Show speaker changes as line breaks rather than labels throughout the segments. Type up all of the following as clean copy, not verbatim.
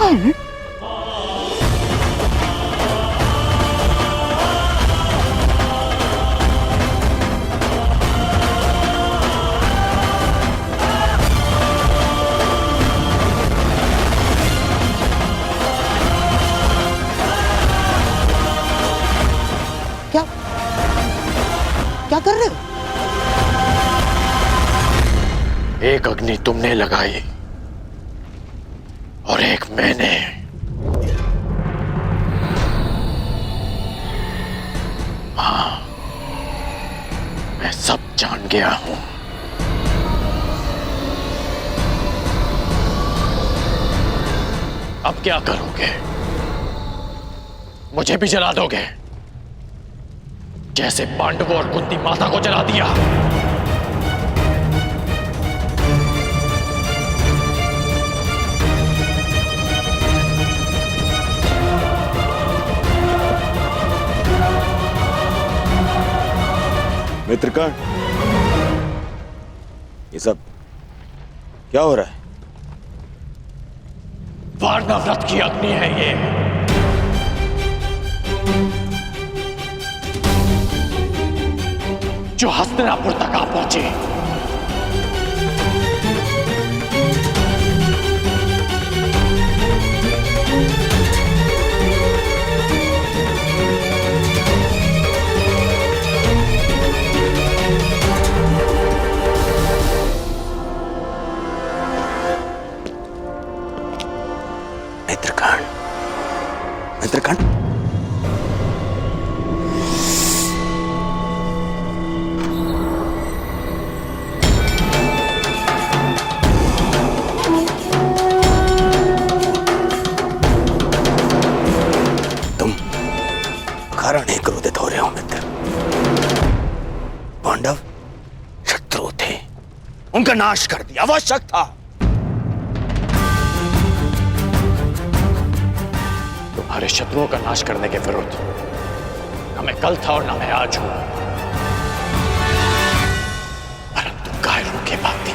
कर्ण, क्या क्या कर रहे हो?
एक अग्नि तुमने लगाई और एक मैंने। हाँ, मैं सब जान गया हूं। अब क्या करोगे? मुझे भी जला दोगे, जैसे पांडवों और कुंती माता को जला दिया?
मित्रकर्ण, ये सब क्या हो रहा है?
वारणव्रत की अग्नि है ये। जो हस्तिनापुर तक आ पहुंची।
मित्रकर्ण, मित्रकर्ण, कारण ही क्रोधित हो रहे हो मित्र। पांडव शत्रु थे, उनका नाश कर दिया आवश्यक था।
तुम्हारे शत्रुओं का नाश करने के विरुद्ध न मैं कल था और न मैं आज हूं, परंतु कायरों के भांति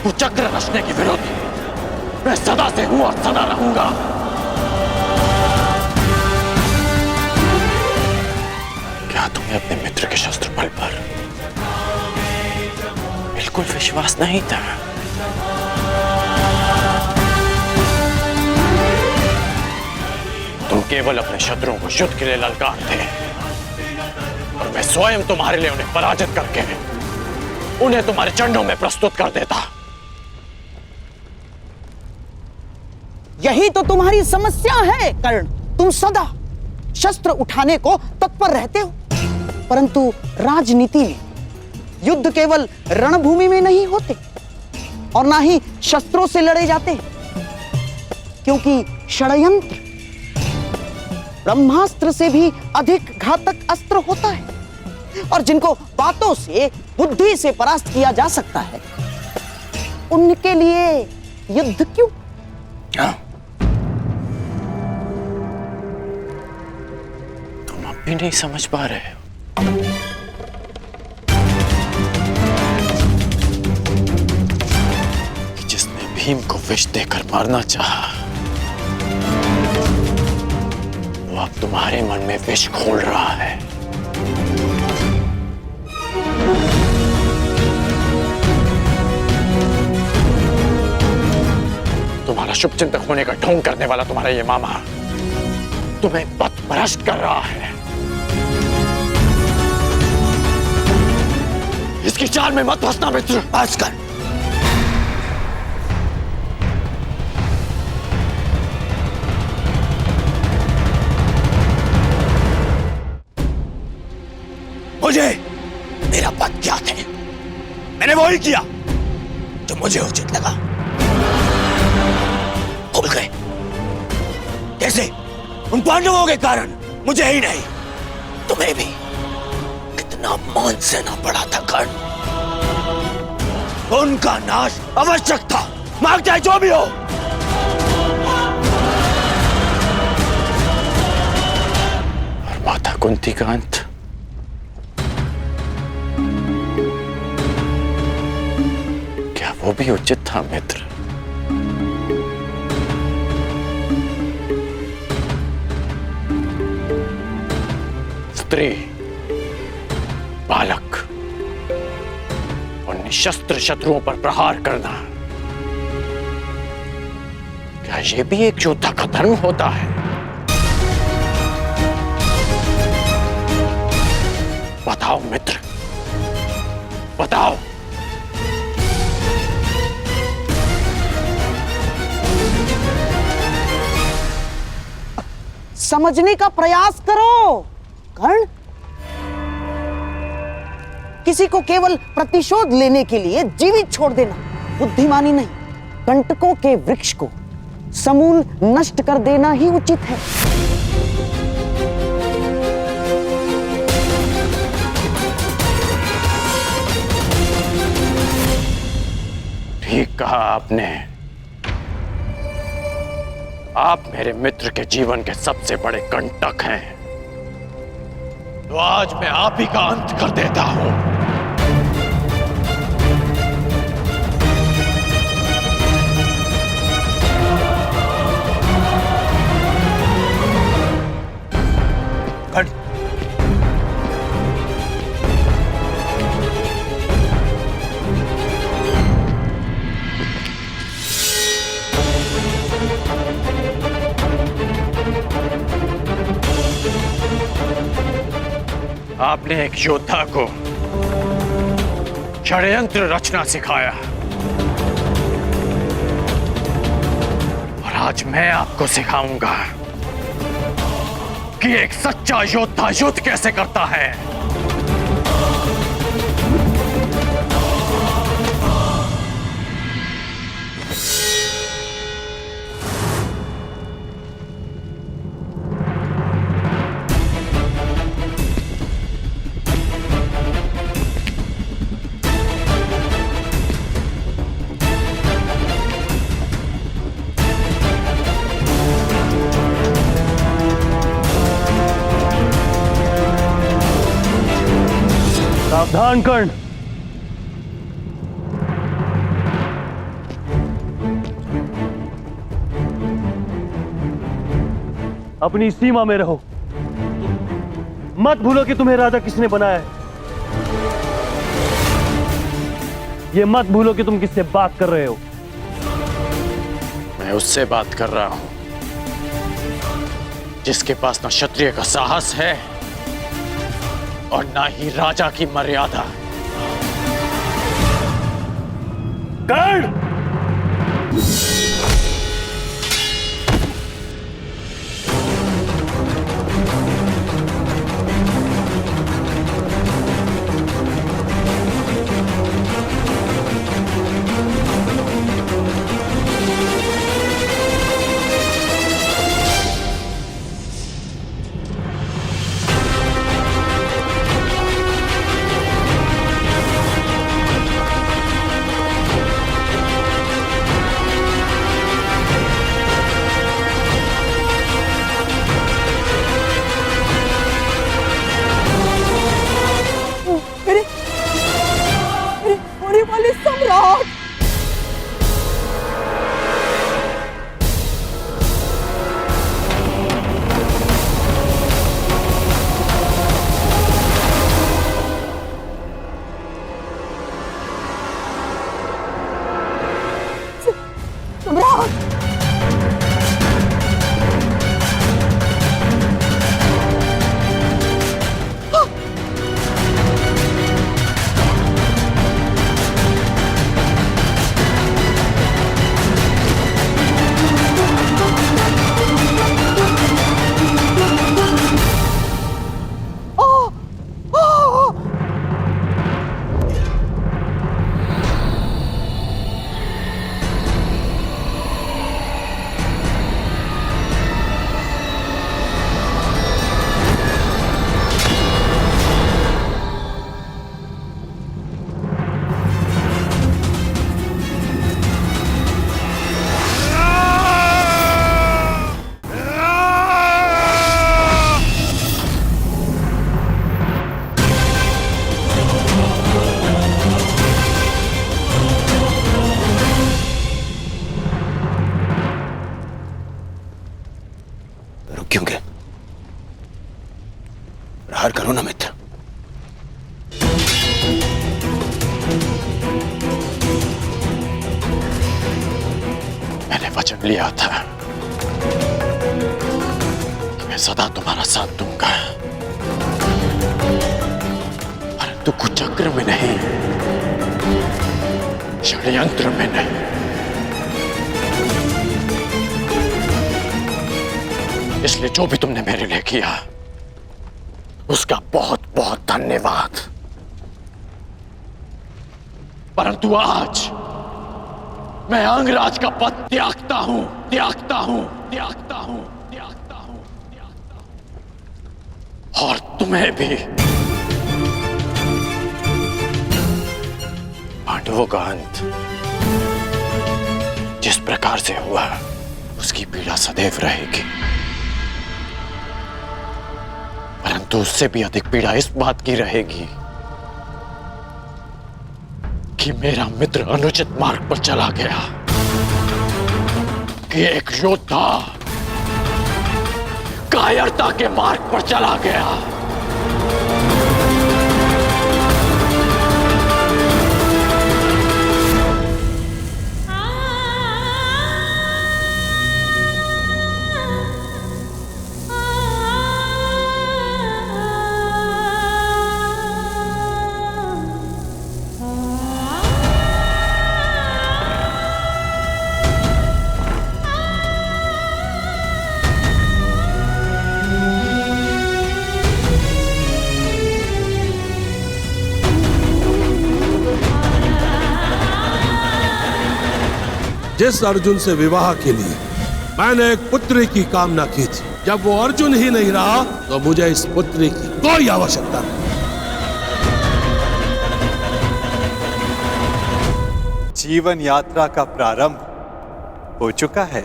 कुचक्र रचने के विरुद्ध मैं सदा से हूं और सदा रहूंगा। क्या तुम्हें अपने मित्र के शस्त्र बल पर बिल्कुल विश्वास नहीं था? तुम केवल अपने शत्रुओं को युद्ध के लिए ललकारते और मैं स्वयं तुम्हारे लिए उन्हें पराजित करके उन्हें तुम्हारे चरणों में प्रस्तुत कर देता।
यही तो तुम्हारी समस्या है कर्ण। तुम सदा शस्त्र उठाने को तत्पर रहते हो, परंतु राजनीति में युद्ध केवल रणभूमि में नहीं होते और ना ही शस्त्रों से लड़े जाते, क्योंकि षड्यंत्र ब्रह्मास्त्र से भी अधिक घातक अस्त्र होता है और जिनको बातों से, बुद्धि से परास्त किया जा सकता है, उनके लिए युद्ध क्यों?
तुम अब भी नहीं समझ पा रहे हो? जिसने भीम को विष देकर मारना चाहा, वो अब तुम्हारे मन में विष घोल रहा है। तुम्हारा शुभचिंतक होने का ढोंग करने वाला तुम्हारा ये मामा तुम्हें पथभ्रष्ट कर रहा है। इसकी चाल में मत फंसना मित्र।
बस कर। मुझे मेरा पद ज्ञात है, मैंने वही किया जो मुझे उचित लगा। भूल गए कैसे? उन पांडवों के कारण मुझे ही नहीं, तुम्हें भी कितना मान सहना पड़ा था कर्ण। उनका नाश आवश्यक था, मांग चाहे जो भी हो।
और माता कुंती का अंत क्या वो भी उचित था मित्र? स्त्री, बालक और निशस्त्र शत्रुओं पर प्रहार करना, क्या यह भी एक योद्धा का धर्म होता है? बताओ मित्र, बताओ।
समझने का प्रयास करो कर्ण। किसी को केवल प्रतिशोध लेने के लिए जीवित छोड़ देना बुद्धिमानी नहीं, कंटकों के वृक्ष को समूल नष्ट कर देना ही उचित है।
ठीक कहा आपने। आप मेरे मित्र के जीवन के सबसे बड़े कंटक हैं, तो आज मैं आप ही का अंत कर देता हूं।
कर्ण,
आपने एक योद्धा को षड्यंत्र रचना सिखाया और आज मैं आपको सिखाऊंगा कि एक सच्चा योद्धा युद्ध कैसे करता है।
सावधान कर्ण। अपनी सीमा में रहो। मत भूलो कि तुम्हें राजा किसने बनाया है। ये मत भूलो कि तुम किससे बात कर रहे हो।
मैं उससे बात कर रहा हूं जिसके पास ना क्षत्रिय का साहस है और ना ही राजा की मर्यादा।
कर्ण!
प्रहार करो ना मित्र।
मैंने वचन लिया था कि मैं सदा तुम्हारा साथ दूंगा, परंतु कुचक्र में नहीं, षड्यंत्र में नहीं। इसलिए जो भी तुमने मेरे लिए किया उसका बहुत बहुत धन्यवाद, परंतु आज मैं अंगराज का पद त्यागता हूं, त्यागता हूं, त्यागता हूं, त्यागता हूं, त्यागता हूं। और तुम्हें भी। पांडवों का अंत जिस प्रकार से हुआ उसकी पीड़ा सदैव रहेगी, परंतु उससे भी अधिक पीड़ा इस बात की रहेगी कि मेरा मित्र अनुचित मार्ग पर चला गया, कि एक योद्धा कायरता के मार्ग पर चला गया।
जिस अर्जुन से विवाह के लिए मैंने एक पुत्री की कामना की थी, जब वो अर्जुन ही नहीं रहा तो मुझे इस पुत्री की कोई आवश्यकता नहीं।
जीवन यात्रा का प्रारंभ हो चुका है।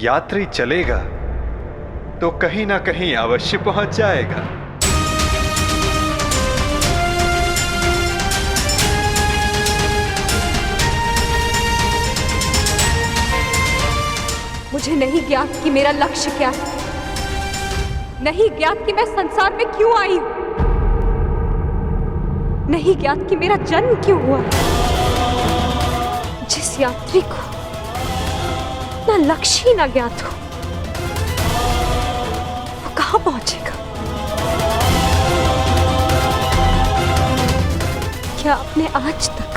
यात्री चलेगा तो कहीं ना कहीं अवश्य पहुंच जाएगा।
मुझे नहीं ज्ञात कि मेरा लक्ष्य क्या है, नहीं ज्ञात कि मैं संसार में क्यों आई हूं, नहीं ज्ञात कि मेरा जन्म क्यों हुआ। जिस यात्री को ना लक्ष्य ही ना ज्ञात हो, वो कहां पहुंचेगा? क्या आपने आज तक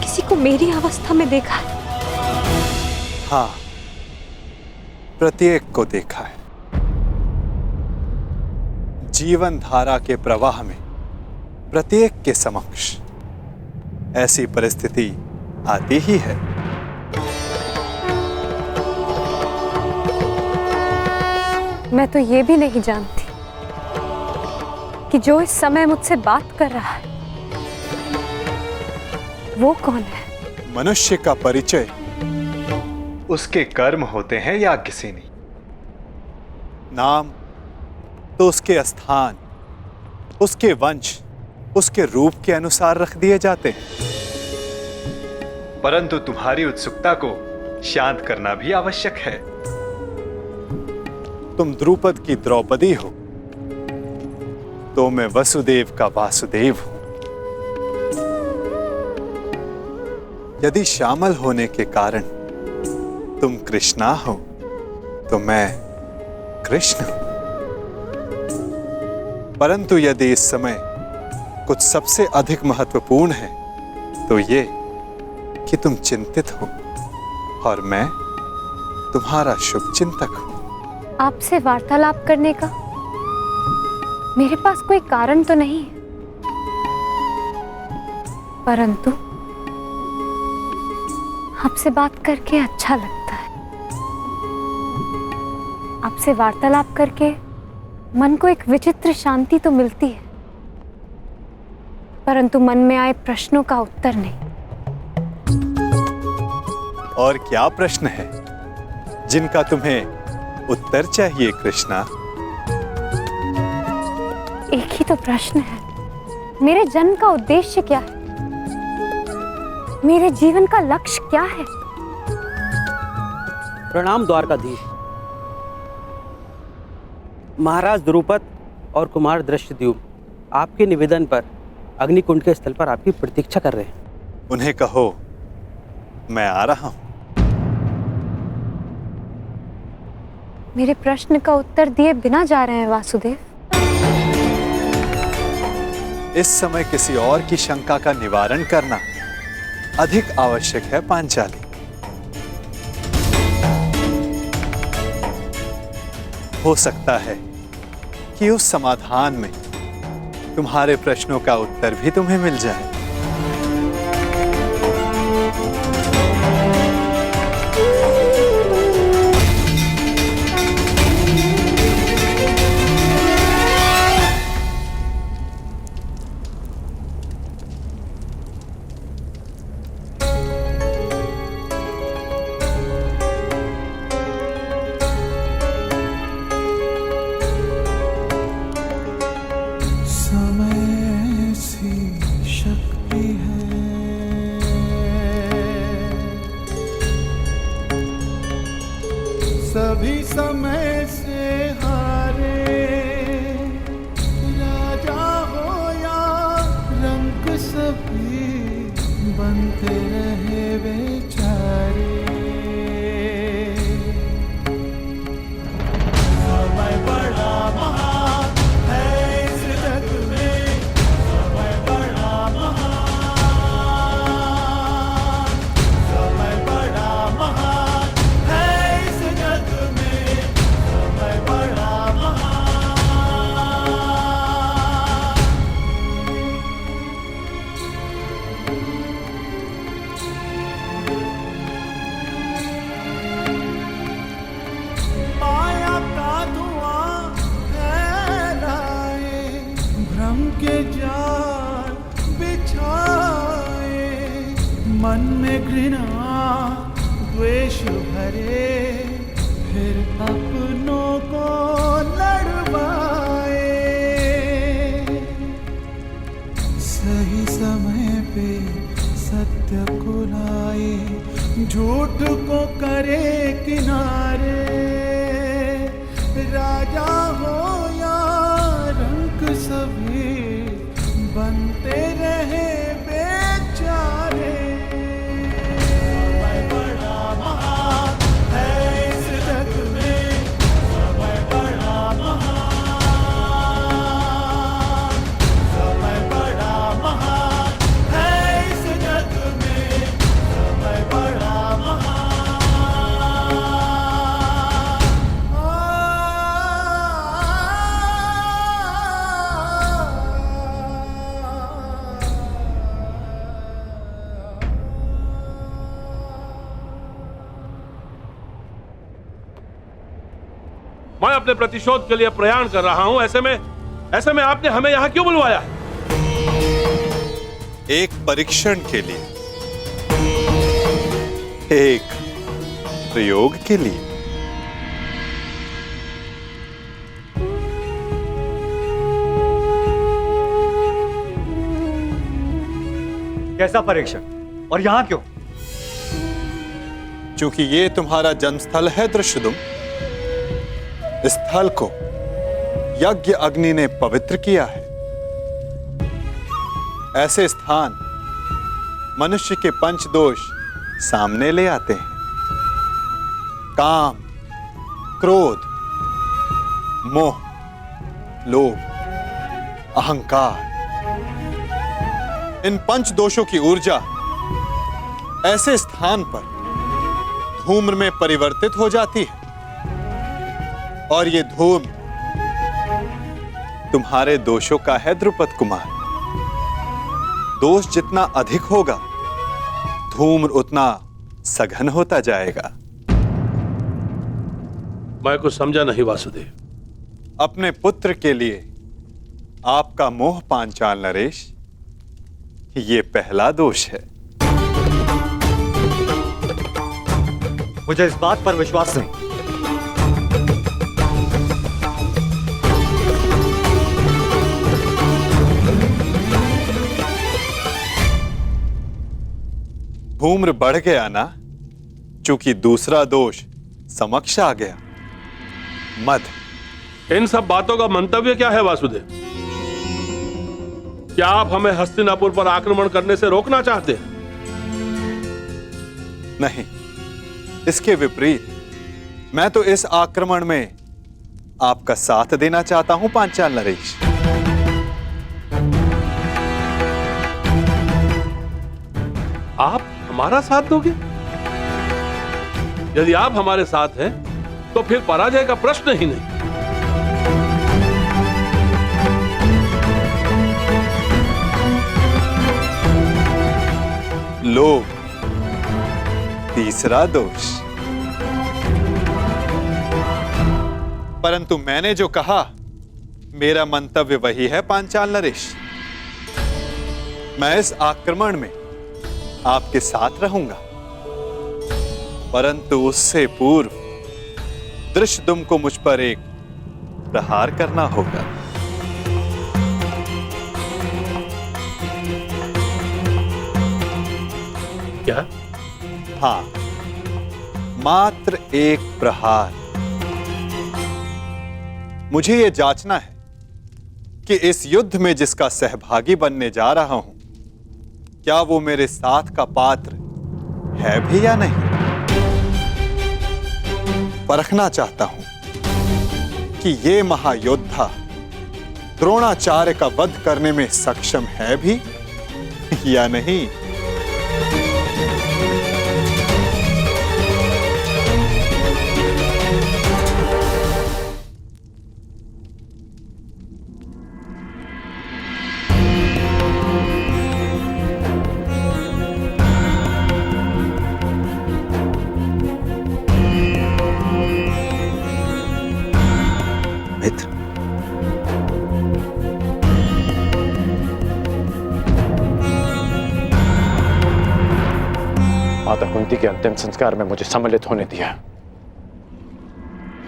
किसी को मेरी अवस्था में देखा है?
हाँ, प्रत्येक को देखा है। जीवन धारा के प्रवाह में प्रत्येक के समक्ष ऐसी परिस्थिति आती ही है।
मैं तो ये भी नहीं जानती कि जो इस समय मुझसे बात कर रहा है वो कौन है?
मनुष्य का परिचय उसके कर्म होते हैं या किसी नहीं। नाम तो उसके स्थान, उसके वंश, उसके रूप के अनुसार रख दिए जाते हैं, परंतु तुम्हारी उत्सुकता को शांत करना भी आवश्यक है। तुम द्रुपद की द्रौपदी हो तो मैं वसुदेव का वासुदेव हूं। यदि शामल होने के कारण तुम कृष्णा हो तो मैं कृष्ण हूं। परंतु यदि इस समय कुछ सबसे अधिक महत्वपूर्ण है तो ये कि तुम चिंतित हो और मैं तुम्हारा शुभ चिंतक हूं।
आपसे वार्तालाप करने का मेरे पास कोई कारण तो नहीं है, परंतु आपसे बात करके अच्छा लगता है। आपसे वार्तालाप करके मन को एक विचित्र शांति तो मिलती है, परंतु मन में आए प्रश्नों का उत्तर नहीं।
और क्या प्रश्न है जिनका तुम्हें उत्तर चाहिए कृष्णा?
एक ही तो प्रश्न है, मेरे जन्म का उद्देश्य क्या है? मेरे जीवन का लक्ष्य क्या है?
प्रणाम द्वारकाधीश।
महाराज द्रुपद और कुमार दृष्टद्युम्न आपके निवेदन पर अग्निकुंड के स्थल पर आपकी प्रतीक्षा कर रहे हैं।
उन्हें कहो मैं आ रहा हूं।
मेरे प्रश्न का उत्तर दिए बिना जा रहे हैं वासुदेव।
इस समय किसी और की शंका का निवारण करना अधिक आवश्यक है पांचाली। हो सकता है कि उस समाधान में तुम्हारे प्रश्नों का उत्तर भी तुम्हें मिल जाए।
सभी समय से हारे, राजा हो या रंक सभी बनते रहे बेचारे। समय बड़ा महान है इस जग में, समय बड़ा महान, समय बड़ा महान है इस जग में, समय बड़ा महान। माया का धुआं फैलाए, भ्रम के जाल बिछाए, मन में घृणा द्वेष भरे, फिर अपनों को लड़वाए। सही समय पे सत्य को लाए, झूठ को करे किनारे। राजा हो या रंक सभी बनते रहे बेचारे। समय बड़ा महान है इस जग में, समय बड़ा महान, समय बड़ा महान है इस जग में, समय बड़ा महान।
मैं अपने प्रतिशोध के लिए प्रयाण कर रहा हूं। ऐसे में आपने हमें यहां क्यों बुलवाया है?
एक परीक्षण के लिए, एक प्रयोग के लिए।
कैसा परीक्षण और यहां क्यों?
क्योंकि ये तुम्हारा जन्मस्थल है दृष्टद्युम्न। इस स्थल को यज्ञ अग्नि ने पवित्र किया है। ऐसे स्थान मनुष्य के पंच दोष सामने ले आते हैं। काम, क्रोध, मोह, लोभ, अहंकार, इन पंच दोषों की ऊर्जा ऐसे स्थान पर धूम्र में परिवर्तित हो जाती है, और ये धूम्र तुम्हारे दोषों का है द्रुपद कुमार। दोष जितना अधिक होगा, धूम्र उतना सघन होता जाएगा।
मैं कुछ समझा नहीं वासुदेव।
अपने पुत्र के लिए आपका मोह पांचाल नरेश, ये पहला दोष है।
मुझे इस बात पर विश्वास नहीं।
धूम्र बढ़ गया ना, चूंकि दूसरा दोष समक्ष आ गया। मद,
इन सब बातों का मंतव्य क्या है वासुदेव? क्या आप हमें हस्तिनापुर पर आक्रमण करने से रोकना चाहते हैं?
नहीं, इसके विपरीत मैं तो इस आक्रमण में आपका साथ देना चाहता हूं पांचाल नरेश।
आप हमारा साथ दोगे? यदि आप हमारे साथ हैं तो फिर पराजय का प्रश्न ही नहीं।
लोभ, तीसरा दोष। परंतु मैंने जो कहा, मेरा मंतव्य वही है पांचाल नरेश। मैं इस आक्रमण में आपके साथ रहूंगा, परंतु उससे पूर्व दृष्टद्युम्न को मुझ पर एक प्रहार करना होगा।
क्या?
हाँ, मात्र एक प्रहार। मुझे यह जांचना है कि इस युद्ध में जिसका सहभागी बनने जा रहा हूं, क्या वो मेरे साथ का पात्र है भी या नहीं। परखना चाहता हूं कि ये महायोद्धा द्रोणाचार्य का वध करने में सक्षम है भी या नहीं।
माता कुंती के अंतिम संस्कार में मुझे सम्मिलित होने दिया,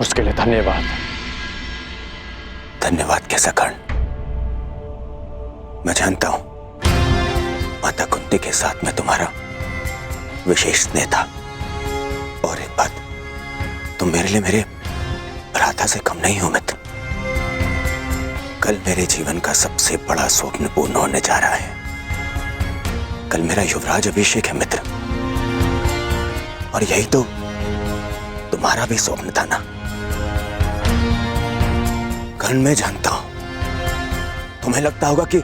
उसके लिए धन्यवाद।
धन्यवाद कैसा कर्ण? मैं जानता हूं माता कुंती के साथ में तुम्हारा विशेष स्नेह था। और एक बात, तुम मेरे लिए मेरे भ्राता से कम नहीं हो मित्र। कल मेरे जीवन का सबसे बड़ा स्वप्न पूर्ण होने जा रहा है। कल मेरा युवराज अभिषेक है मित्र, और यही तो तुम्हारा भी स्वप्न था ना। कर्ण, मैं जानता हूं तुम्हें लगता होगा कि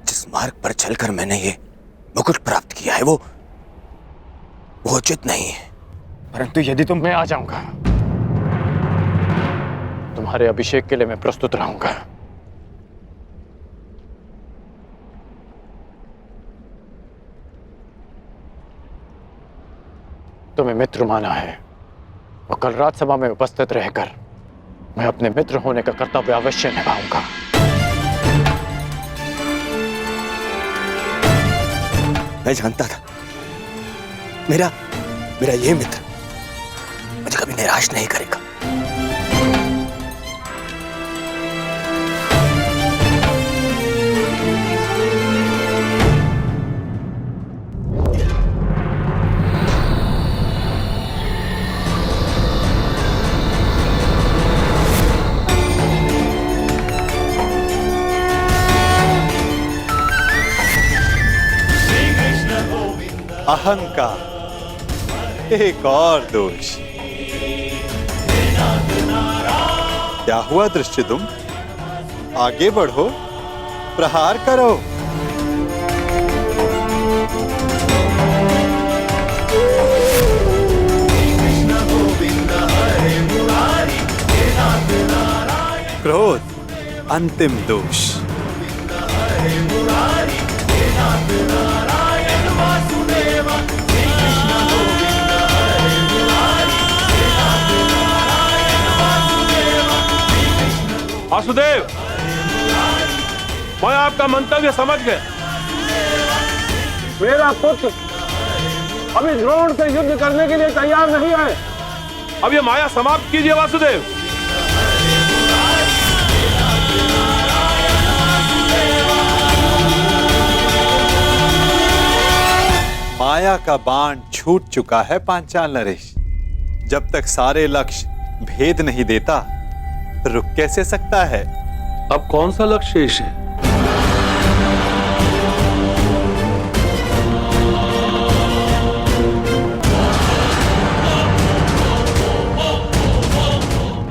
जिस मार्ग पर चलकर मैंने ये मुकुट प्राप्त किया है वो उचित नहीं है।
परंतु यदि मैं आ जाऊंगा, तुम्हारे अभिषेक के लिए मैं प्रस्तुत रहूंगा। तुम्हें मित्र माना है, और कल राजसभा में उपस्थित रहकर मैं अपने मित्र होने का कर्तव्य अवश्य निभाऊंगा।
मैं जानता था मेरा ये मित्र मुझे कभी निराश नहीं करेगा।
अहंकार एक और दोष। क्या हुआ दृष्टद्युम्न? आगे बढ़ो, प्रहार करो। क्रोध अंतिम दोष।
वासुदेव, मैं आपका मंतव्य समझ गया। मेरा पुत्र अभी द्रोण से युद्ध करने के लिए तैयार नहीं है। अब ये माया समाप्त कीजिए वासुदेव।
माया का बाण छूट चुका है पांचाल नरेश। जब तक सारे लक्ष्य भेद नहीं देता, रुक कैसे सकता है?
अब कौन सा लक्ष्य शेष है?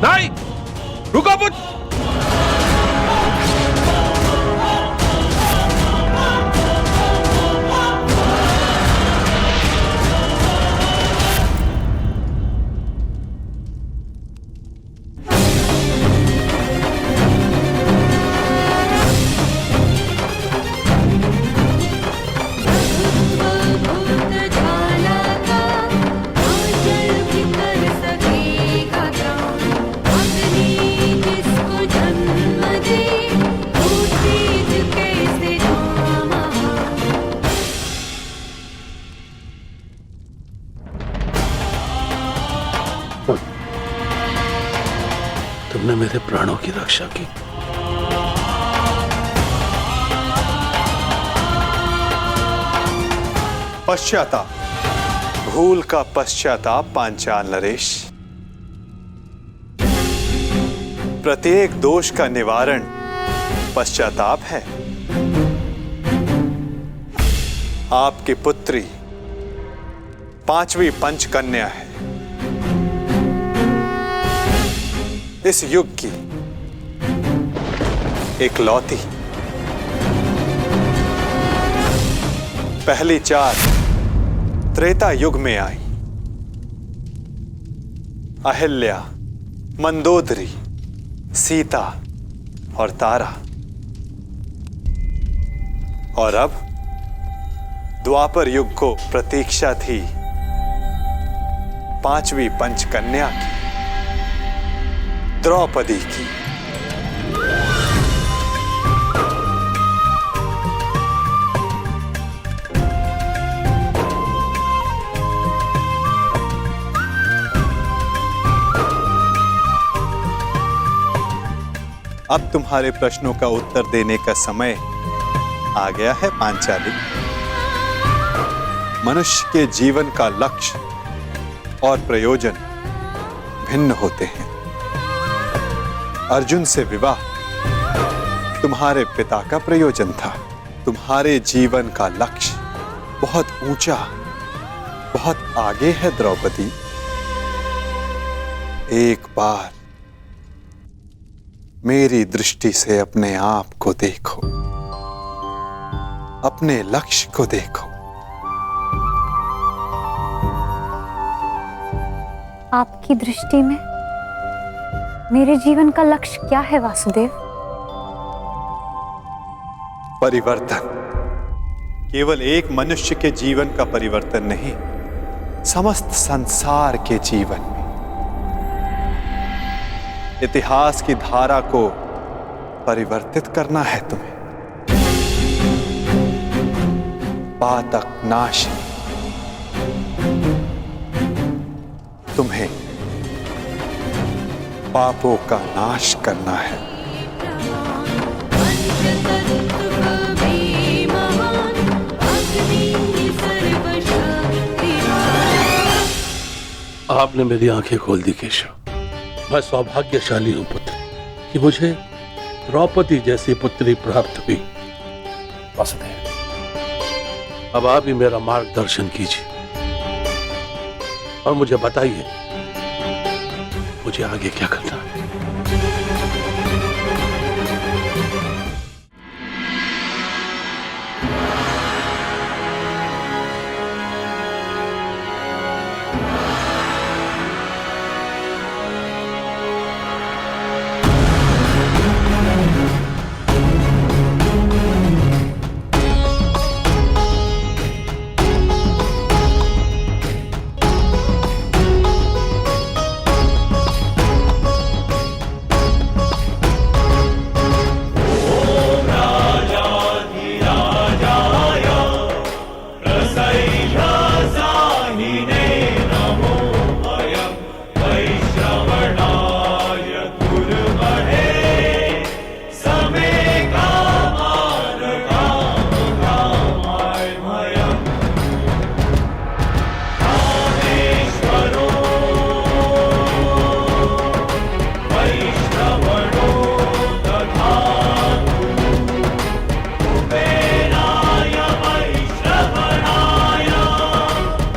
नहीं, रुको पुत्र। तुमने मेरे प्राणों की रक्षा की।
पश्चाताप, भूल का पश्चाताप पांचाल नरेश। प्रत्येक दोष का निवारण पश्चाताप है। आपकी पुत्री 5वीं पंचकन्या है। इस युग की इकलौती। पहली 4 त्रेता युग में आई। अहिल्या, मंदोदरी, सीता और तारा। और अब द्वापर युग को प्रतीक्षा थी 5वीं पंचकन्या की, द्रौपदी की। अब तुम्हारे प्रश्नों का उत्तर देने का समय आ गया है पांचाली। मनुष्य के जीवन का लक्ष्य और प्रयोजन भिन्न होते हैं। अर्जुन से विवाह तुम्हारे पिता का प्रयोजन था। तुम्हारे जीवन का लक्ष्य बहुत ऊंचा, बहुत आगे है द्रौपदी। एक बार मेरी दृष्टि से अपने आप को देखो, अपने लक्ष्य को देखो।
आपकी दृष्टि में मेरे जीवन का लक्ष्य क्या है वासुदेव?
परिवर्तन। केवल एक मनुष्य के जीवन का परिवर्तन नहीं, समस्त संसार के जीवन में। इतिहास की धारा को परिवर्तित करना है तुम्हें। पातक नाशिनी। तुम्हें पापों का नाश करना है।
आपने मेरी आंखें खोल दी केशव। मैं सौभाग्यशाली हूं पुत्र कि मुझे द्रौपदी जैसी पुत्री प्राप्त हुई। वासुदेव, अब आप ही मेरा मार्गदर्शन कीजिए और मुझे बताइए मुझे आगे क्या करना है।